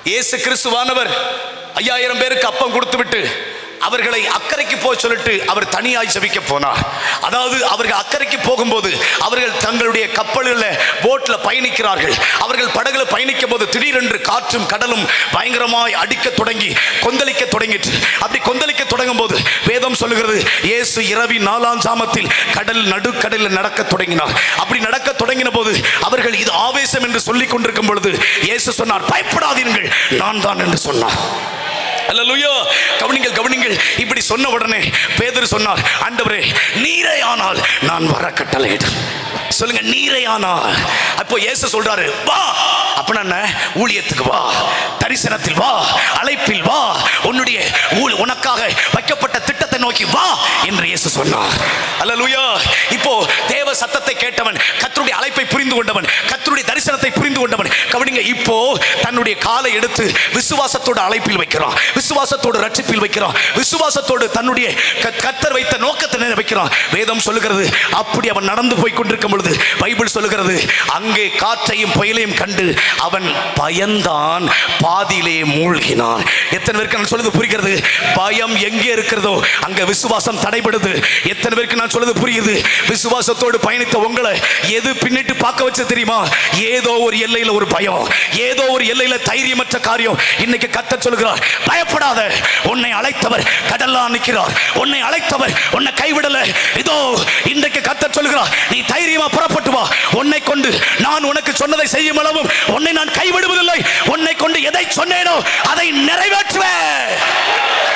இயேசு கிறிஸ்துவானவர் 5000 பேருக்கு அப்பம் கொடுத்து விட்டு அவர்களை அக்கறைக்கு போய் சொல்லிட்டு அவர் தனியாய் ஜெபிக்க போனார். அதாவது அவர்கள் அக்கறைக்கு போகும்போது அவர்கள் தங்களுடைய கப்பல்களில் போட்ல பயணிக்கிறார்கள். அவர்கள் படகுல பயணிக்கும் போது திடீரென்று காற்றும் கடலும் பயங்கரமாய் அடிக்க தொடங்கி கொந்தளிக்க தொடங்கிட்டு, அப்படி கொந்தளிக்க தொடங்கும் போது வேதம் சொல்லுகிறது, இயேசு இரவின் 4ஆம் ஜாமத்தில் நடுக்கடலில் நடக்க தொடங்கினார். அப்படி நடக்க தொடங்கின போது அவர்கள் இது ஆவேசம் என்று சொல்லிக் கொண்டிருக்கும் பொழுது இயேசு சொன்னார், பயப்படாதீர்கள், நான் தான் என்று சொன்னார். அல்லேலூயா. கவனிங்கள். இப்படி சொன்ன உடனே பேதுரு சொன்னார், ஆண்டவரே நீரே ஆனால் நான் வர கட்டளையிடும். சொல்லுங்க, நீரே ஆனால். அப்போ இயேசு சொல்றாரு, வா. அப்பனா என்ன? ஊழியத்துக்கு வா, தரிசனத்தில் வா, அழைப்பில் வா, உனக்காக வைக்கப்பட்ட திட்டத்தை நோக்கி வா என்று இயேசு சொன்னார். அல்லேலூயா. இப்போ தேவ சத்தத்தை கேட்டவன், கர்த்தருடைய அழைப்பை புரிந்து கொண்டவன், கர்த்தருடைய தரிசனத்தை புரிந்து கொண்டவன், கவனிங்க, இப்போ தன்னுடைய காலை எடுத்து விசுவாசத்தோட அழைப்பில் வைக்கிறான், விசுவாசத்தோடு ரட்சிப்பில் வைக்கிறான், விசுவாசத்தோடு தன்னுடைய கர்த்தர் வைத்த நோக்கத்தை வைக்கிறான். வேதம் சொல்லுகிறது, அப்படி அவன் நடந்து போய் கொண்டிருக்கும் பொழுது பைபிள் சொல்லுகிறது, அங்கே காற்றையும் புயலையும் கண்டு அவன் பயந்தான், பாதியிலே மூழ்கினான். எத்தனை பேருக்கு நான் சொல்றது புரிகிறது? பயம் எங்கே இருக்கிறதோ அங்க விசுவாசம் தடைபடுது. எத்தனை பேருக்கு நான் சொல்றது புரியுது? விசுவாசத்தோடு பயணித்த உங்களை எது பின்னிட்டு பார்க்க வச்சு தெரியுமா? ஏதோ ஒரு எல்லையில ஒரு பயம், ஏதோ ஒரு எல்லையில தைரியமற்ற காரியம். இன்னைக்கு கர்த்தர் சொல்கிறார், பயப்படாத, உன்னை அழைத்தவர் கடல்ல நிற்கிறார், உன்னை அழைத்தவர் உன்னை கைவிடல. இதோ இன்றைக்கு கர்த்தர் சொல்கிறார், நீ தைரியமா புறப்பட்டு வா, உன்னை கொண்டு நான் உனக்கு சொன்னதை செய்யும் அளவும் உன்னை நான் கைவிடுவதில்லை, உன்னை கொண்டு எதை சொன்னேனோ அதை நிறைவேற்றுவேன்.